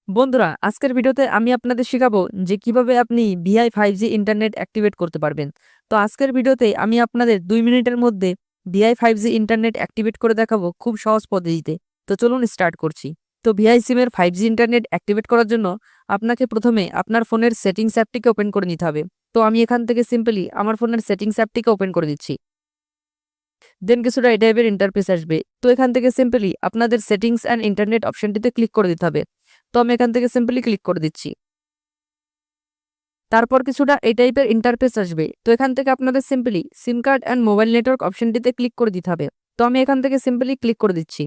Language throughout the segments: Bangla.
বন্ধুরা, আজকের ভিডিওতে আমি আপনাদের শেখাবো যে কিভাবে আপনি ভিআই 5G ইন্টারনেট অ্যাক্টিভেট করতে পারবেন। তো আজকের ভিডিওতে আমি আপনাদের 2 মিনিটের মধ্যে ভিআই 5G ইন্টারনেট অ্যাক্টিভেট করে দেখাবো খুব সহজ পদ্ধতিতে। তো চলুন স্টার্ট করছি। তো ভিআই সিমের 5G ইন্টারনেট অ্যাক্টিভেট করার জন্য আপনাকে প্রথমে আপনার ফোনের সেটিংস অ্যাপটিকে ওপেন করে নিতে হবে। তো আমি এখান থেকে সিম্পলি আমার ফোনের সেটিংস অ্যাপটিকে ওপেন করে দিচ্ছি। দেন কিছুটা এই টাইপের ইন্টারফেস আসবে। তো এখান থেকে সিম্পলি আপনাদের সেটিংস অ্যান্ড ইন্টারনেট অপশনটিতে ক্লিক করে দিতে হবে। তো আমি এখান থেকে সিম্পলি ক্লিক করে দিচ্ছি। তারপর কিছুটা এই টাইপের ইন্টারফেস আসবে। তো এখান থেকে আপনাদের simply SIM card and mobile network অপশনটিতে ক্লিক করে দিতে হবে। তো আমি এখান থেকে সিম্পলি ক্লিক করে দিচ্ছি।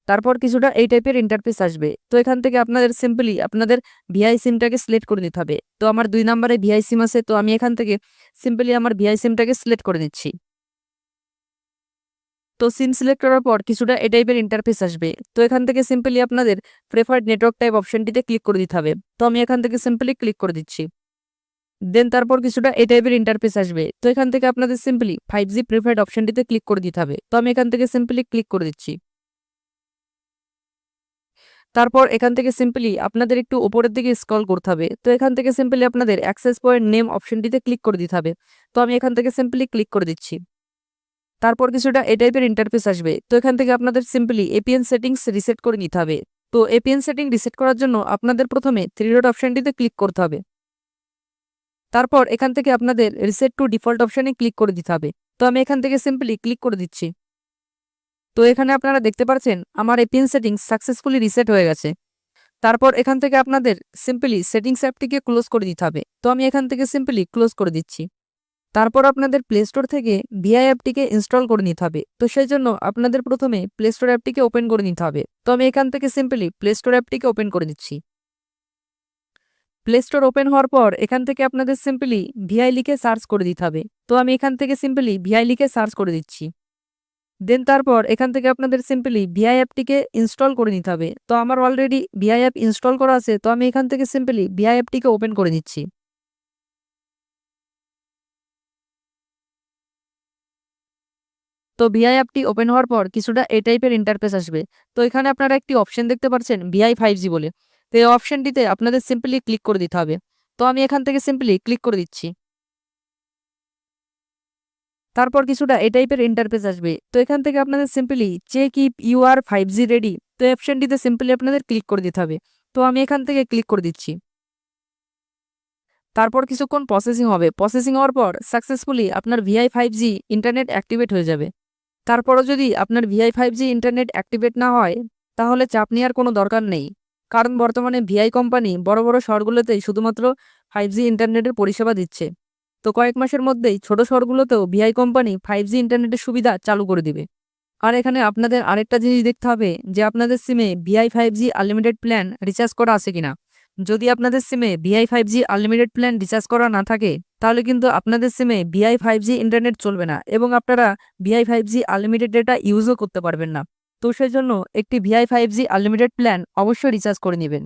তারপর কিছুটা এই টাইপের ইন্টারফেস আসবে। তো এখান থেকে আপনাদের সিম্পলি আপনাদের ভিআই সিমটাকে সিলেক্ট করে নিতে হবে। তো আমার 2 নম্বরে ভিআই সিম আছে। তো আমি এখান থেকে সিম্পলি আমার ভিআই সিমটাকে সিলেক্ট করে নিচ্ছি। তো সিম সিলেক্ট করার পর কিছুটা এই টাইপের ইন্টারফেস আসবে। তো এখান থেকে সিম্পলি আপনাদের প্রেফার্ড নেটওয়ার্ক টাইপ অপশনটিতে ক্লিক করে দিতে হবে। তো আমি এখান থেকে সিম্পলি ক্লিক করে দিচ্ছি। দেন তারপর কিছুটা এই টাইপের ইন্টারফেস আসবে। তো এখান থেকে আপনাদের সিম্পলি 5G প্রিফার্ড অপশনটিতে ক্লিক করে দিতে হবে। তো আমি এখান থেকে সিম্পলি ক্লিক করে দিচ্ছি। তারপর এখান থেকে সিম্পলি আপনাদের একটু উপরের দিকে স্ক্রল করতে হবে। তো এখান থেকে সিম্পলি আপনাদের অ্যাক্সেস পয়েন্ট নেম অপশনটিতে ক্লিক করে দিতে হবে। তো আমি এখান থেকে সিম্পলি ক্লিক করে দিচ্ছি। তারপর কিছুটা এই টাইপের ইন্টারফেস আসবে। তো এখান থেকে আপনাদের সিম্পলি এপিএন সেটিংস রিসেট করে নিতে হবে। তো এপিএন সেটিং রিসেট করার জন্য আপনাদের প্রথমে 3 ডট অপশনটিতে ক্লিক করতে হবে। তারপর এখান থেকে আপনাদের রিসেট টু ডিফল্ট অপশনে ক্লিক করে দিতে হবে। তো আমি এখান থেকে সিম্পলি ক্লিক করে দিচ্ছি। তো এখানে আপনারা দেখতে পাচ্ছেন আমার এপিএন সেটিংস সাকসেসফুলি রিসেট হয়ে গেছে। তারপর এখান থেকে আপনাদের সিম্পলি সেটিংস অ্যাপটিকে ক্লোজ করে দিতে হবে। তো আমি এখান থেকে সিম্পলি ক্লোজ করে দিচ্ছি। তারপর আপনাদের প্লে স্টোর থেকে ভিআই অ্যাপটিকে ইনস্টল করে নিতে হবে। তো সেই জন্য আপনাদের প্রথমে প্লে স্টোর অ্যাপটিকে ওপেন করে নিতে হবে। তো আমি এখান থেকে সিম্পলি প্লে স্টোর অ্যাপটিকে ওপেন করে দিচ্ছি। প্লে স্টোর ওপেন হওয়ার পর এখান থেকে আপনাদের সিম্পলি ভিআই লিখে সার্চ করে দিতে হবে। তো আমি এখান থেকে সিম্পলি ভিআই লিখে সার্চ করে দিচ্ছি। দেন তারপর এখান থেকে আপনাদের সিম্পলি ভিআই অ্যাপটিকে ইনস্টল করে নিতে হবে। তো আমার অলরেডি ভিআই অ্যাপ ইনস্টল করা আছে। তো আমি এখান থেকে সিম্পলি ভিআই অ্যাপটিকে ওপেন করে নিচ্ছি। তো ভিআই অ্যাপটি ওপেন হওয়ার পর কিছুটা এই টাইপের ইন্টারফেস আসবে। তো এখানে আপনারা একটি অপশন দেখতে পাচ্ছেন ভিআই 5G বলে। তো এই অপশনটিতে আপনাদের সিম্পলি ক্লিক করে দিতে হবে। তো আমি এখান থেকে সিম্পলি ক্লিক করে দিচ্ছি। তারপর কিছুটা এই টাইপের ইন্টারফেস আসবে। তো এখান থেকে আপনাদের simply check if you are 5G ready. তো এই অপশনটিতে সিম্পলি আপনাদের ক্লিক করে দিতে হবে। তো আমি এখান থেকে ক্লিক করে দিচ্ছি। তারপর কিছুক্ষণ প্রসেসিং হবে। প্রসেসিং হওয়ার পর সাকসেসফুলি আপনার ভিআই 5G ইন্টারনেট অ্যাক্টিভেট হয়ে যাবে। তারপরও যদি আপনার ভিআই 5G ইন্টারনেট অ্যাক্টিভেট না হয়, তাহলে চাপ নেওয়ার কোনো দরকার নেই। কারণ বর্তমানে ভিআই কোম্পানি বড় বড় শহরগুলোতেই শুধুমাত্র 5G ইন্টারনেটের পরিষেবা দিচ্ছে। তো কয়েক মাসের মধ্যেই ছোট শহরগুলোতেও ভিআই কোম্পানি 5G ইন্টারনেটের সুবিধা চালু করে দিবে। আর এখানে আপনাদের আরেকটা জিনিস দেখতে হবে যে আপনাদের সিমে Vi 5G unlimited plan recharge করা আছে কিনা। যদি আপনাদের সিমে Vi 5G unlimited plan recharge করা না থাকে, তাহলে কিন্তু আপনাদের সিমে ভিআই 5G ইন্টারনেট চলবে না এবং আপনারা ভিআই 5G আনলিমিটেড ডেটা ইউজও করতে পারবেন না। তো সেই জন্য একটি ভিআই 5G আনলিমিটেড প্ল্যান অবশ্যই রিচার্জ করে নেবেন।